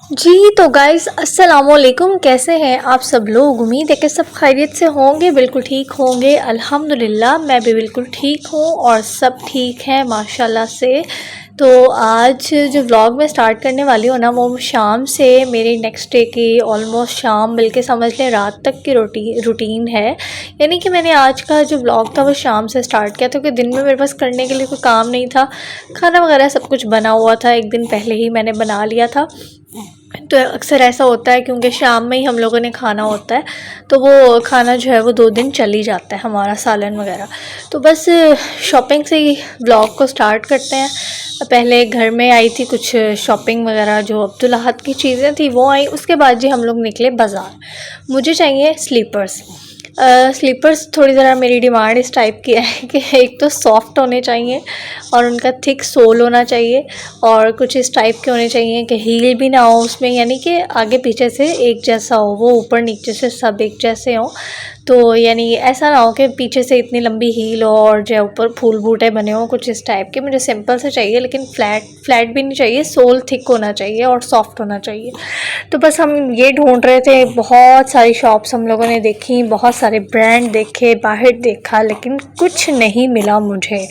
जी, तो गाइज़ अस्सलामुअलैकुम, कैसे हैं आप सब लोग। उम्मीद है कि सब खैरियत से होंगे, बिल्कुल ठीक होंगे। अल्हम्दुलिल्लाह मैं भी बिल्कुल ठीक हूँ और सब ठीक हैं माशाल्लाह से। तो आज जो व्लॉग मैं स्टार्ट करने वाली हूँ ना, वो शाम से मेरी नेक्स्ट डे की ऑलमोस्ट शाम बल्कि समझ लें रात तक की रूटीन है। यानी कि मैंने आज का जो व्लॉग था वो शाम से स्टार्ट किया था, क्योंकि दिन में मेरे पास करने के लिए कोई काम नहीं था। खाना वगैरह सब कुछ बना हुआ था, एक दिन पहले ही मैंने बना लिया था। तो अक्सर ऐसा होता है क्योंकि शाम में ही हम लोगों ने खाना होता है, तो वो खाना जो है वो 2 दिन चल ही जाता है हमारा, सालन वगैरह। तो बस शॉपिंग से ही ब्लॉग को स्टार्ट करते हैं। पहले घर में आई थी कुछ शॉपिंग वगैरह, जो अब्दुल्लाहत की चीज़ें थी वो आई। उसके बाद जी हम लोग निकले बाज़ार। मुझे चाहिए स्लीपर्स। स्लीपर्स थोड़ी ज़रा मेरी डिमांड इस टाइप की है कि एक तो सॉफ्ट होने चाहिए और उनका थिक सोल होना चाहिए, और कुछ इस टाइप के होने चाहिए कि हील भी ना हो उसमें, यानी कि आगे पीछे से एक जैसा हो, वो ऊपर नीचे से सब एक जैसे हों। तो यानी ऐसा ना हो कि पीछे से इतनी लंबी हील हो और जो ऊपर फूल बूटे बने हों, कुछ इस टाइप के। मुझे सिंपल से चाहिए, लेकिन फ्लैट भी नहीं चाहिए, सोल थिक होना चाहिए और सॉफ्ट होना चाहिए। तो बस हम ये ढूंढ रहे थे, बहुत सारी शॉप्स हम लोगों ने देखी, बहुत सारे ब्रांड देखे, बाहर देखा, लेकिन कुछ नहीं मिला मुझे।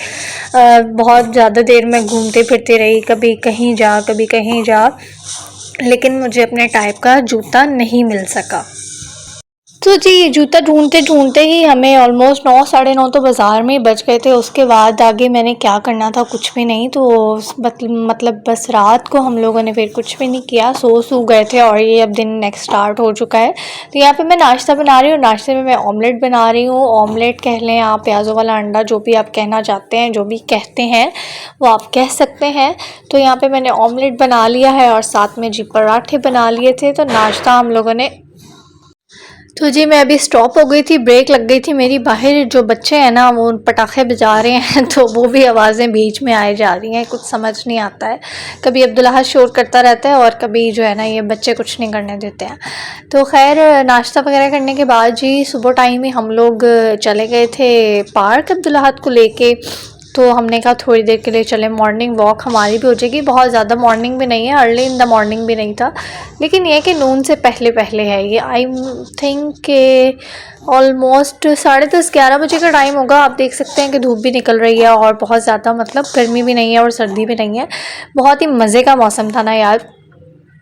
बहुत ज़्यादा देर मैं घूमते फिरते रही, कभी कहीं जा कभी कहीं जा, लेकिन मुझे अपने टाइप का जूता नहीं मिल सका। तो जी ये जूता ढूंढते ढूंढते ही हमें ऑलमोस्ट 9 साढ़े 9 तो बाज़ार में ही बज गए थे। उसके बाद आगे मैंने क्या करना था, कुछ भी नहीं। तो मतलब बस रात को हम लोगों ने फिर कुछ भी नहीं किया, सो गए थे, और ये अब दिन नेक्स्ट स्टार्ट हो चुका है। तो यहाँ पे मैं नाश्ता बना रही हूँ। नाश्ते में मैं ऑमलेट बना रही हूँ। ऑमलेट कह लें आप, प्याज़ों वाला अंडा, जो भी आप कहना चाहते हैं, जो भी कहते हैं वो आप कह सकते हैं। तो यहाँ पे मैंने ऑमलेट बना लिया है और साथ में जी पराठे बना लिए थे। तो नाश्ता हम लोगों ने, तो जी मैं अभी स्टॉप हो गई थी, ब्रेक लग गई थी मेरी। बाहर जो बच्चे हैं ना वो पटाखे बजा रहे हैं तो वो भी आवाज़ें बीच में आए जा रही हैं, कुछ समझ नहीं आता है। कभी अब्दुल्लाह शोर करता रहता है और कभी जो है ना ये बच्चे कुछ नहीं करने देते हैं। तो खैर नाश्ता वगैरह करने के बाद जी सुबह टाइम ही हम लोग चले गए थे पार्क अब्दुल्लाह को लेके। तो हमने कहा थोड़ी देर के लिए चले, मॉर्निंग वॉक हमारी भी हो जाएगी। बहुत ज़्यादा मॉर्निंग भी नहीं है, अर्ली इन द मॉर्निंग भी नहीं था, लेकिन ये कि नून से पहले पहले है ये। आई थिंक के ऑलमोस्ट 10:30-11 बजे का टाइम होगा। आप देख सकते हैं कि धूप भी निकल रही है और बहुत ज़्यादा मतलब गर्मी भी नहीं है और सर्दी भी नहीं है। बहुत ही मज़े का मौसम था ना यार,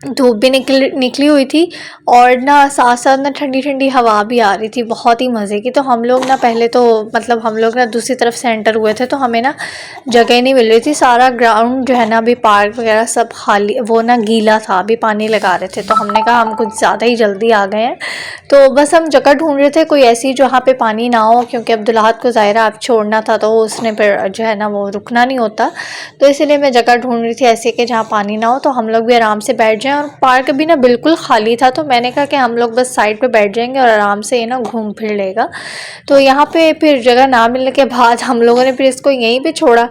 धूप भी निकली हुई थी और ना साथ साथ ना ठंडी ठंडी हवा भी आ रही थी, बहुत ही मज़े की। तो हम लोग ना पहले तो मतलब हम लोग ना दूसरी तरफ से एंटर हुए थे, तो हमें ना जगह नहीं मिल रही थी। सारा ग्राउंड जो है ना अभी पार्क वगैरह सब खाली, वो ना गीला था, अभी पानी लगा रहे थे। तो हमने कहा हम कुछ ज़्यादा ही जल्दी आ गए हैं, तो बस हम जगह ढूंढ रहे थे कोई ऐसी जहाँ पे पानी ना हो, क्योंकि अब्दुल्लाहत को ज़ाहिरा अब छोड़ना था, तो उसने फिर जो है ना वो रुकना नहीं होता। तो इसीलिए मैं जगह ढूंढ रही थी ऐसे कि जहाँ पानी ना हो, तो हम लोग भी आराम से बैठ जाएं। और पार्क भी ना बिल्कुल खाली था, तो मैंने कहा कि हम लोग बस साइड पे बैठ जाएंगे और आराम से ये ना घूम फिर लेगा। तो यहाँ पे फिर जगह ना मिलने के बाद हम लोगों ने फिर इसको यहीं पे छोड़ा।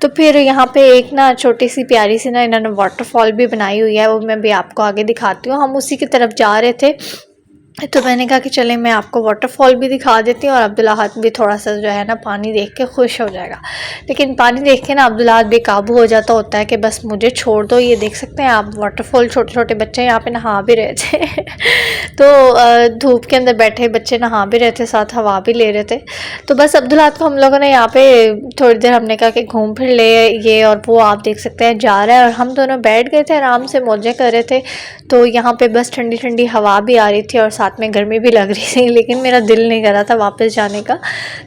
तो फिर यहाँ पे एक ना छोटी सी प्यारी सी ना इन्होंने वाटरफॉल भी बनाई हुई है, वो मैं भी आपको आगे दिखाती हूँ। हम उसी की तरफ जा रहे थे, तो मैंने कहा कि चले मैं आपको वाटरफॉल भी दिखा देती हूँ और अब्दुल्लाहत भी थोड़ा सा जो है ना पानी देख के खुश हो जाएगा। लेकिन पानी देख के ना अब्दुल्लाहत बेकाबू हो जाता होता है कि बस मुझे छोड़ दो। ये देख सकते हैं आप वाटरफॉल, छोटे छोटे बच्चे यहाँ पे नहा भी रहे थे तो धूप के अंदर बैठे बच्चे नहा भी रहे थे, साथ हवा भी ले रहे थे। तो बस अब्दुल्लाहत को हम लोगों ने यहाँ पे थोड़ी देर हमने कहा कि घूम फिर ले, ये और वो आप देख सकते हैं जा रहा है, और हम दोनों बैठ गए थे आराम से मौजें कर रहे थे। तो यहाँ पे बस ठंडी ठंडी हवा भी आ रही थी और साथ में गर्मी भी लग रही थी, लेकिन मेरा दिल नहीं कर रहा था वापस जाने का।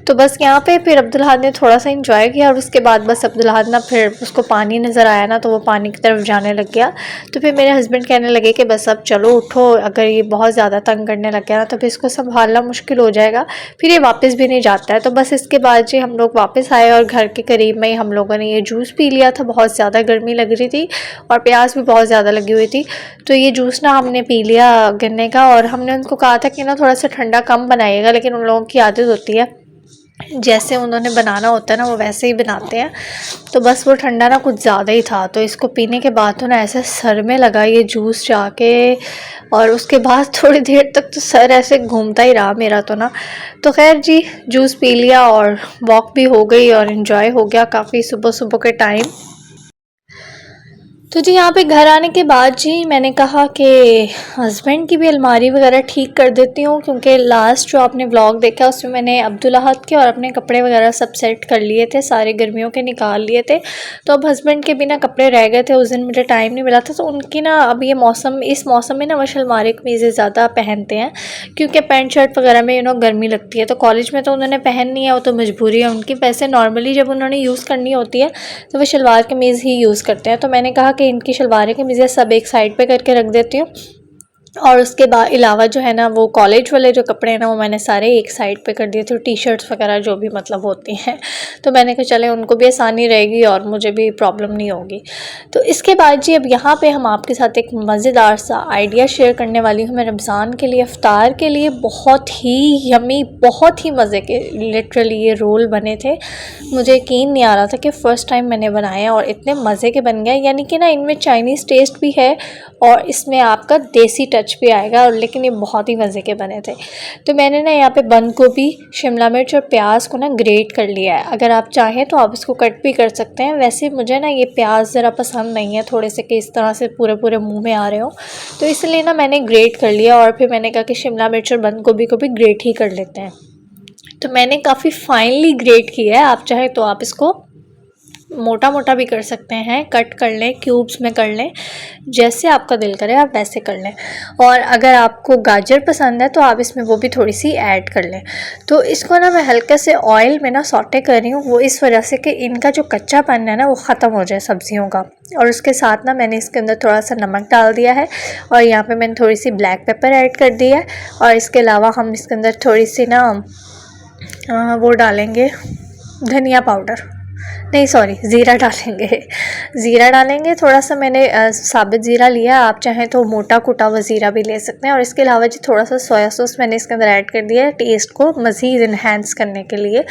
तो बस यहाँ पे फिर अब्दुल्लाहत ने थोड़ा सा इंजॉय किया, और उसके बाद बस अब्दुल्लाहत ना फिर उसको पानी नज़र आया ना, तो वो पानी की तरफ जाने लग गया। तो फिर मेरे हस्बैंड कहने लगे कि बस अब चलो उठो, अगर ये बहुत ज़्यादा तंग करने लग गया ना तो फिर इसको संभालना मुश्किल हो जाएगा, फिर ये वापस भी नहीं जाता है। तो बस इसके बाद जी हम लोग वापस आए और घर के करीब में ही हम लोगों ने ये जूस पी लिया था। बहुत ज़्यादा गर्मी लग रही थी और प्यास भी बहुत ज़्यादा लगी हुई थी, तो ये जूस ना हमने पी लिया गन्ने का। और हमने उनको कहा था कि ना थोड़ा सा ठंडा कम बनाइएगा, लेकिन उन लोगों की आदत होती है, जैसे उन्होंने बनाना होता है ना वो वैसे ही बनाते हैं। तो बस वो ठंडा ना कुछ ज़्यादा ही था, तो इसको पीने के बाद तो ना ऐसे सर में लगा ये जूस जाके, और उसके बाद थोड़ी देर तक तो सर ऐसे घूमता ही रहा मेरा तो ना। तो खैर जी जूस पी लिया और वॉक भी हो गई और इन्जॉय हो गया काफ़ी सुबह सुबह के टाइम। तो जी यहाँ पे घर आने के बाद जी मैंने कहा कि हस्बैंड की भी अलमारी वगैरह ठीक कर देती हूँ, क्योंकि लास्ट जो आपने व्लॉग देखा उसमें मैंने अब्दुल अहद के और अपने कपड़े वगैरह सब सेट कर लिए थे, सारे गर्मियों के निकाल लिए थे। तो अब हस्बैंड के भी ना कपड़े रह गए थे, उस दिन मुझे टाइम नहीं मिला था। तो उनकी ना अब ये मौसम, इस मौसम में ना वो शलवार कमीज़ें ज़्यादा पहनते हैं, क्योंकि पैंट शर्ट वगैरह में गर्मी लगती है। तो कॉलेज में तो उन्होंने पहननी है, वो तो मजबूरी है उनकी। वैसे नॉर्मली जब उन्होंने यूज़ करनी होती है तो वो शलवार कमीज़ ही यूज़ करते हैं। तो मैंने कहा कि इनकी शलवार कमीज़ें सब एक साइड पे करके रख देती हूँ, और उसके बाद अलावा जो है ना वो कॉलेज वाले जो कपड़े हैं ना वो मैंने सारे एक साइड पे कर दिए थे, टी शर्ट्स वगैरह जो भी मतलब होती हैं। तो मैंने कहा चले उनको भी आसानी रहेगी और मुझे भी प्रॉब्लम नहीं होगी। तो इसके बाद जी अब यहाँ पे हम आपके साथ एक मज़ेदार सा आइडिया शेयर करने वाली हूँ। मैं रमज़ान के लिए इफ्तार के लिए बहुत ही यमी, बहुत ही मज़े के लिटरली ये रोल बने थे। मुझे यकीन नहीं आ रहा था कि फ़र्स्ट टाइम मैंने बनाए और इतने मज़े के बन गए। यानी कि ना इनमें चाइनीज़ टेस्ट भी है और इसमें आपका देसी टच भी आएगा, और लेकिन ये बहुत ही मज़े के बने थे। तो मैंने ना यहाँ पे बंद गोभी, शिमला मिर्च और प्याज को ना ग्रेट कर लिया है। अगर आप चाहें तो आप इसको कट भी कर सकते हैं। वैसे मुझे ना ये प्याज ज़रा पसंद नहीं है, थोड़े से कि इस तरह से पूरे पूरे मुंह में आ रहे हो, तो इसलिए ना मैंने ग्रेट कर लिया। और फिर मैंने कहा कि शिमला मिर्च और बंद गोभी को भी ग्रेट ही कर लेते हैं। तो मैंने काफ़ी फाइनली ग्रेट किया है। आप चाहें तो आप इसको मोटा मोटा भी कर सकते हैं, कट कर लें, क्यूब्स में कर लें, जैसे आपका दिल करे आप वैसे कर लें। और अगर आपको गाजर पसंद है तो आप इसमें वो भी थोड़ी सी ऐड कर लें। तो इसको ना मैं हल्के से ऑयल में ना सौटे कर रही हूँ, वो इस वजह से कि इनका जो कच्चापन है ना वो ख़त्म हो जाए सब्जियों का। और उसके साथ ना मैंने इसके अंदर थोड़ा सा नमक डाल दिया है, और यहाँ पर मैंने थोड़ी सी ब्लैक पेपर ऐड कर दी है। और इसके अलावा हम इसके अंदर थोड़ी सी ना वो डालेंगे, धनिया पाउडर, नहीं सॉरी ज़ीरा डालेंगे। ज़ीरा डालेंगे थोड़ा सा, मैंने साबित ज़ीरा लिया, आप चाहें तो मोटा कुटा हुआ ज़ीरा भी ले सकते हैं। और इसके अलावा जी थोड़ा सा सोया सॉस मैंने इसके अंदर ऐड कर दिया है, टेस्ट को मज़ीद इन्हेंस करने के लिए।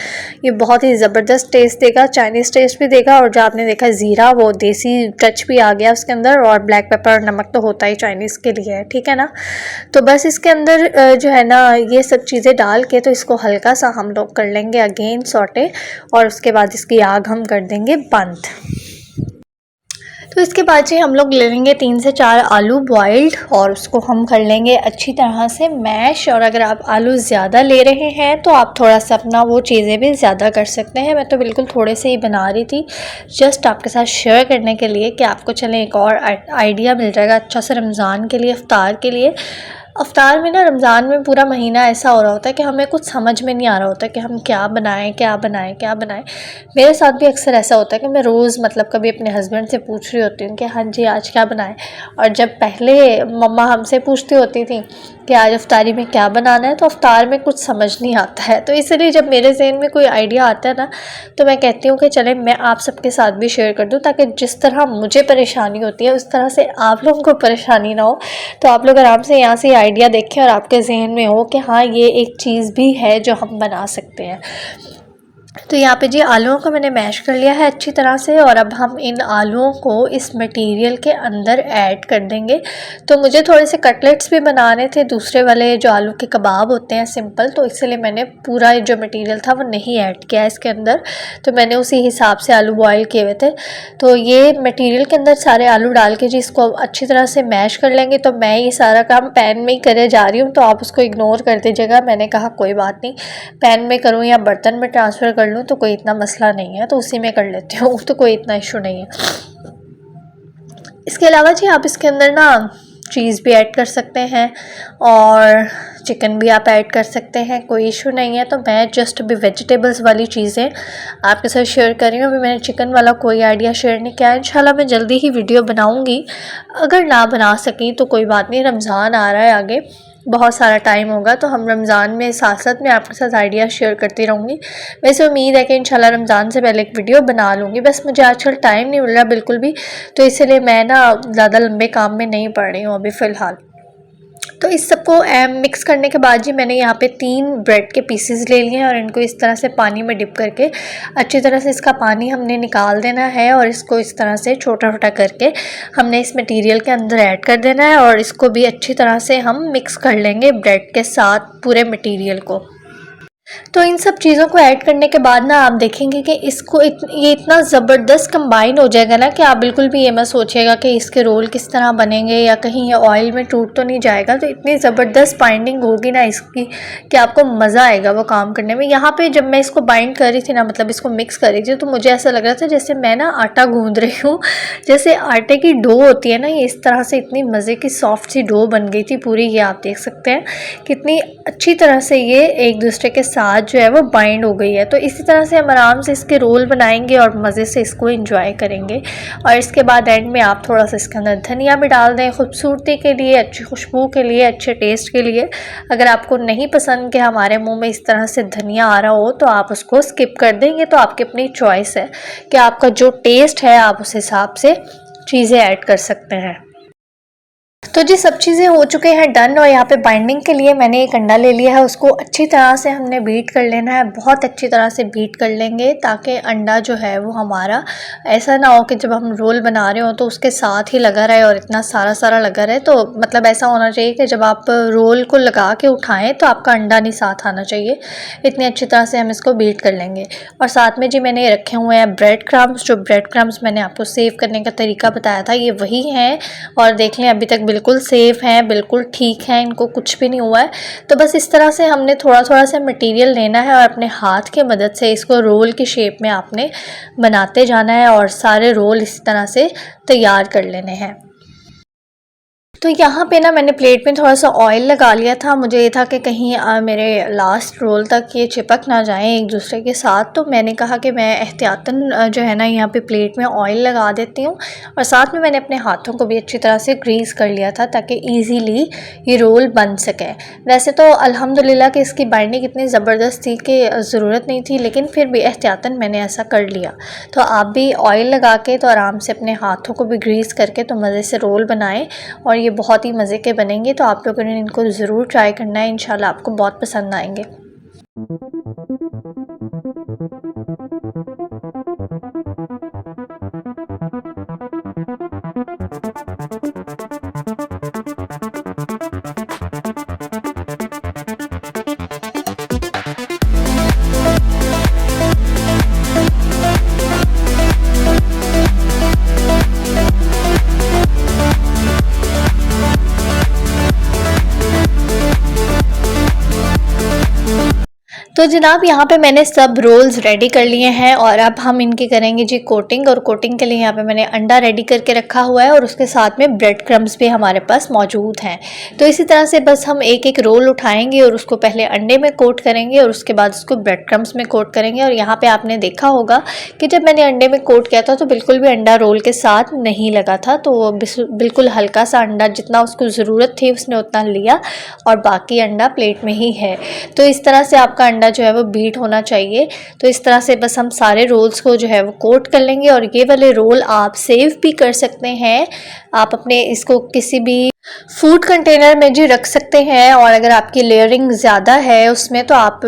ये बहुत ही ज़बरदस्त टेस्ट देगा, चाइनीज़ टेस्ट भी देगा, और जो आपने देखा ज़ीरा वो देसी टच भी आ गया उसके अंदर। और ब्लैक पेपर और नमक तो होता ही चाइनीज़ के लिए है, ठीक है ना। तो बस इसके अंदर जो है ना ये सब चीज़ें डाल के तो इसको हल्का सा हम लोग कर लेंगे अगेन सॉटे, और उसके बाद इसकी आग हम कर देंगे बंद। तो इसके बाद जी हम लोग ले लेंगे 3 से 4 आलू बॉइल्ड, और उसको हम कर लेंगे अच्छी तरह से मैश। और अगर आप आलू ज़्यादा ले रहे हैं तो आप थोड़ा सा अपना वो चीज़ें भी ज़्यादा कर सकते हैं। मैं तो बिल्कुल थोड़े से ही बना रही थी, जस्ट आपके साथ शेयर करने के लिए कि आपको चलें एक और आइडिया मिल जाएगा अच्छा सा रमज़ान के लिए, इफ्तार के लिए। अफ्तार में ना रमज़ान में पूरा महीना ऐसा हो रहा होता है कि हमें कुछ समझ में नहीं आ रहा होता कि हम क्या बनाएं क्या बनाएं क्या बनाएं। मेरे साथ भी अक्सर ऐसा होता है कि मैं रोज़ मतलब कभी अपने हस्बैंड से पूछ रही होती हूँ कि हाँ जी आज क्या बनाएं। और जब पहले मम्मा हमसे पूछती होती थी कि आज अफ्तारी में क्या बनाना है, तो अफ्तार में कुछ समझ नहीं आता है। तो इसलिए जब मेरे ज़हन में कोई आइडिया आता है ना, तो मैं कहती हूँ कि चले मैं आप सबके साथ भी शेयर कर दूँ, ताकि जिस तरह मुझे परेशानी होती है उस तरह से आप लोगों को परेशानी ना हो। तो आप लोग आराम से यहाँ से आइडिया देखें और आपके जहन में हो कि हाँ ये एक चीज़ भी है जो हम बना सकते हैं। तो यहाँ पे जी आलूओं को मैंने मैश कर लिया है अच्छी तरह से, और अब हम इन आलूओं को इस मटेरियल के अंदर ऐड कर देंगे। तो मुझे थोड़े से कटलेट्स भी बनाने थे, दूसरे वाले जो आलू के कबाब होते हैं सिंपल, तो इसलिए मैंने पूरा जो मटेरियल था वो नहीं ऐड किया इसके अंदर। तो मैंने उसी हिसाब से आलू बॉयल किए हुए थे। तो ये मटेरियल के अंदर सारे आलू डाल के जी इसको अच्छी तरह से मैश कर लेंगे। तो मैं ये सारा काम पैन में ही करे जा रही हूँ, तो आप उसको इग्नोर कर दीजिएगा। मैंने कहा कोई बात नहीं, पैन में करूँ या बर्तन में ट्रांसफ़र कर लूँ तो कोई इतना मसला नहीं है, तो उसी में कर लेती हूँ, तो कोई इतना इशू नहीं है। इसके अलावा जी आप इसके अंदर ना चीज़ भी ऐड कर सकते हैं और चिकन भी आप ऐड कर सकते हैं, कोई इशू नहीं है। तो मैं जस्ट अभी वेजिटेबल्स वाली चीज़ें आपके साथ शेयर कर रही हूँ। अभी मैंने चिकन वाला कोई आइडिया शेयर नहीं किया। इंशाल्लाह मैं जल्दी ही वीडियो बनाऊँगी। अगर ना बना सकी तो कोई बात नहीं, रमज़ान आ रहा है आगे, बहुत सारा टाइम होगा, तो हम रमज़ान में साथ साथ मैं आपके साथ आइडिया शेयर करती रहूँगी। वैसे उम्मीद है कि इंशाल्लाह रमज़ान से पहले एक वीडियो बना लूँगी, बस मुझे आजकल टाइम नहीं मिल रहा बिल्कुल भी, तो इसलिए मैं ना ज़्यादा लंबे काम में नहीं पड़ रही हूँ अभी फ़िलहाल। तो इस सबको मिक्स करने के बाद जी मैंने यहाँ पे 3 ब्रेड के पीसेस ले लिए हैं, और इनको इस तरह से पानी में डिप करके अच्छी तरह से इसका पानी हमने निकाल देना है, और इसको इस तरह से छोटा छोटा करके हमने इस मटेरियल के अंदर ऐड कर देना है, और इसको भी अच्छी तरह से हम मिक्स कर लेंगे ब्रेड के साथ पूरे मटेरियल को। तो इन सब चीज़ों को ऐड करने के बाद ना आप देखेंगे कि इसको ये इतना ज़बरदस्त कंबाइन हो जाएगा ना कि आप बिल्कुल भी ये मत सोचिएगा कि इसके रोल किस तरह बनेंगे या कहीं ये ऑयल में टूट तो नहीं जाएगा। तो इतनी ज़बरदस्त बाइंडिंग होगी ना इसकी कि आपको मज़ा आएगा वो काम करने में। यहाँ पे जब मैं इसको बाइंड कर रही थी ना, मतलब इसको मिक्स कर रही थी, तो मुझे ऐसा लग रहा था जैसे मैं ना आटा गूँध रही हूँ। जैसे आटे की डो होती है ना, ये इस तरह से इतनी मज़े की सॉफ्ट सी डो बन गई थी पूरी। ये आप देख सकते हैं कितनी अच्छी तरह से ये एक दूसरे के साथ जो है वो बाइंड हो गई है। तो इसी तरह से हम आराम से इसके रोल बनाएंगे और मज़े से इसको एंजॉय करेंगे। और इसके बाद एंड में आप थोड़ा सा इसके अंदर धनिया भी डाल दें, खूबसूरती के लिए, अच्छी खुशबू के लिए, अच्छे टेस्ट के लिए। अगर आपको नहीं पसंद कि हमारे मुंह में इस तरह से धनिया आ रहा हो तो आप उसको स्किप कर देंगे। तो आपकी अपनी चॉइस है कि आपका जो टेस्ट है आप उस हिसाब से चीज़ें ऐड कर सकते हैं। तो जी सब चीज़ें हो चुके हैं डन। और यहाँ पे बाइंडिंग के लिए मैंने एक अंडा ले लिया है, उसको अच्छी तरह से हमने बीट कर लेना है, बहुत अच्छी तरह से बीट कर लेंगे ताकि अंडा जो है वो हमारा ऐसा ना हो कि जब हम रोल बना रहे हो तो उसके साथ ही लगा रहे और इतना सारा सारा लगा रहे। तो मतलब ऐसा होना चाहिए कि जब आप रोल को लगा के उठाएँ तो आपका अंडा नहीं साथ आना चाहिए। इतनी अच्छी तरह से हम इसको बीट कर लेंगे। और साथ में जी मैंने रखे हुए हैं ब्रेड क्रम्स। जो ब्रेड क्रम्स मैंने आपको सेव करने का तरीका बताया था ये वही हैं। और देख लें अभी तक बिल्कुल सेफ हैं, बिल्कुल ठीक हैं, इनको कुछ भी नहीं हुआ है। तो बस इस तरह से हमने थोड़ा थोड़ा सा मटेरियल लेना है और अपने हाथ की मदद से इसको रोल की शेप में आपने बनाते जाना है और सारे रोल इस तरह से तैयार कर लेने हैं। तो यहाँ पे ना मैंने प्लेट में थोड़ा सा ऑयल लगा लिया था। मुझे ये था कि कहीं मेरे लास्ट रोल तक ये चिपक ना जाएं एक दूसरे के साथ। तो मैंने कहा कि मैं एहतियातन जो है ना यहाँ पे प्लेट में ऑयल लगा देती हूँ। और साथ में मैंने अपने हाथों को भी अच्छी तरह से ग्रीस कर लिया था ताकि ईज़िली ये रोल बन सके। वैसे तो अल्हम्दुलिल्लाह कि इसकी बाइंडिंग इतनी ज़बरदस्त थी कि ज़रूरत नहीं थी, लेकिन फिर भी एहतियातन मैंने ऐसा कर लिया। तो आप भी ऑयल लगा के तो आराम से अपने हाथों को भी ग्रीस करके तो मज़े से रोल बनाएं और ये बहुत ही मज़े के बनेंगे। तो आप लोगों ने इनको ज़रूर ट्राई करना है, इंशाल्लाह आपको बहुत पसंद आएंगे। तो जनाब यहाँ पे मैंने सब रोल्स रेडी कर लिए हैं और अब हम इनकी करेंगे जी कोटिंग। और कोटिंग के लिए यहाँ पे मैंने अंडा रेडी करके रखा हुआ है और उसके साथ में ब्रेड क्रम्स भी हमारे पास मौजूद हैं। तो इसी तरह से बस हम एक एक रोल उठाएंगे और उसको पहले अंडे में कोट करेंगे और उसके बाद उसको ब्रेड क्रम्स में कोट करेंगे। और यहाँ पर आपने देखा होगा कि जब मैंने अंडे में कोट किया था तो बिल्कुल भी अंडा रोल के साथ नहीं लगा था। तो बिल्कुल हल्का सा अंडा, जितना उसको ज़रूरत थी उसने उतना लिया और बाकी अंडा प्लेट में ही है। तो इस तरह से आपका अंडा जो है वो बीट होना चाहिए। तो इस तरह से बस हम सारे रोल्स को जो है वो कोट कर लेंगे। और ये वाले रोल आप सेव भी कर सकते हैं, आप अपने इसको किसी भी फूड कंटेनर में जी रख सकते हैं। और अगर आपकी लेयरिंग ज़्यादा है उसमें तो आप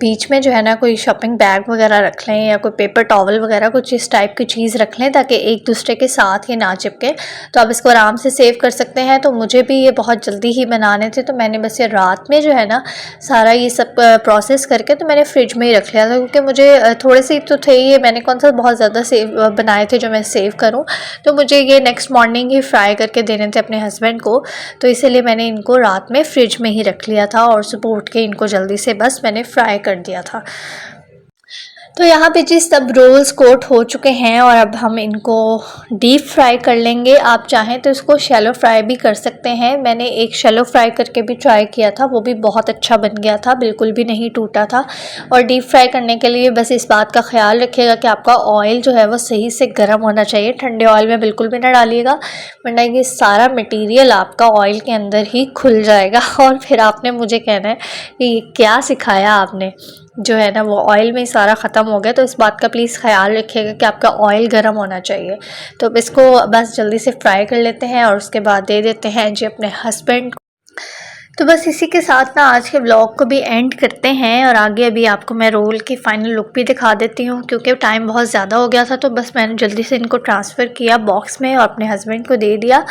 बीच में जो है ना कोई शॉपिंग बैग वगैरह रख लें या कोई पेपर टॉवल वगैरह कुछ इस टाइप की चीज़ रख लें ताकि एक दूसरे के साथ ये ना चिपके। तो आप इसको आराम से सेव कर सकते हैं। तो मुझे भी ये बहुत जल्दी ही बनाने थे तो मैंने बस ये रात में जो है ना सारा ये सब प्रोसेस करके तो मैंने फ्रिज में ही रख लिया था, क्योंकि मुझे थोड़े से तो थे ये, मैंने कौन सा बहुत ज़्यादा सेव बनाए थे जो मैं सेव करूँ। तो मुझे ये नेक्स्ट मॉर्निंग ही फ्राई करके देने थे अपने हस्बैंड को। तो इसीलिए मैंने इनको रात में फ्रिज में ही रख लिया था और सुबह उठ के इनको जल्दी से बस मैंने फ्राई कर दिया था। तो यहाँ पे जी सब रोल्स कोट हो चुके हैं और अब हम इनको डीप फ्राई कर लेंगे। आप चाहें तो इसको शैलो फ्राई भी कर सकते हैं। मैंने एक शैलो फ्राई करके भी ट्राई किया था, वो भी बहुत अच्छा बन गया था, बिल्कुल भी नहीं टूटा था। और डीप फ्राई करने के लिए बस इस बात का ख्याल रखिएगा कि आपका ऑयल जो है वो सही से गर्म होना चाहिए। ठंडे ऑयल में बिल्कुल भी ना डालिएगा, वरना ये सारा मटीरियल आपका ऑयल के अंदर ही खुल जाएगा और फिर आपने मुझे कहना है कि क्या सिखाया आपने, जो है ना वो ऑयल में ही सारा ख़त्म हो गया। तो इस बात का प्लीज़ ख्याल रखिएगा कि आपका ऑयल गर्म होना चाहिए। तो अब इसको बस जल्दी से फ्राई कर लेते हैं और उसके बाद दे देते हैं जी अपने हस्बैंड। तो बस इसी के साथ ना आज के ब्लॉग को भी एंड करते हैं और आगे अभी आपको मैं रोल की फ़ाइनल लुक भी दिखा देती हूँ, क्योंकि टाइम बहुत ज़्यादा हो गया था। तो बस मैंने जल्दी से इनको ट्रांसफ़र किया बॉक्स में और अपने हस्बैंड को दे दिया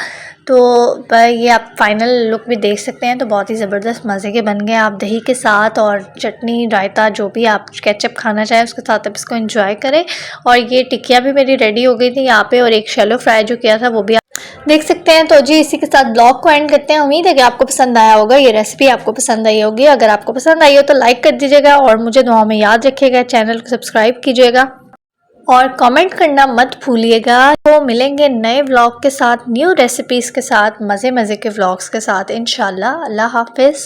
तो ये आप फाइनल लुक भी देख सकते हैं। तो बहुत ही ज़बरदस्त मज़े के बन गए। आप दही के साथ और चटनी, रायता, जो भी आप केचप खाना चाहें उसके साथ आप इसको एंजॉय करें। और ये टिक्कियाँ भी मेरी रेडी हो गई थी यहाँ पे, और एक शैलो फ्राई जो किया था वो भी देख सकते हैं। तो जी इसी के साथ ब्लॉग को एंड करते हैं। उम्मीद है कि आपको पसंद आया होगा, ये रेसिपी आपको पसंद आई होगी। अगर आपको पसंद आई हो तो लाइक कर दीजिएगा और मुझे दुआ में याद रखिएगा। चैनल को सब्सक्राइब कीजिएगा और कमेंट करना मत भूलिएगा। तो मिलेंगे नए व्लॉग के साथ, न्यू रेसिपीज़ के साथ, मज़े मज़े के व्लॉग्स के साथ इंशाल्लाह। अल्लाह हाफिज़।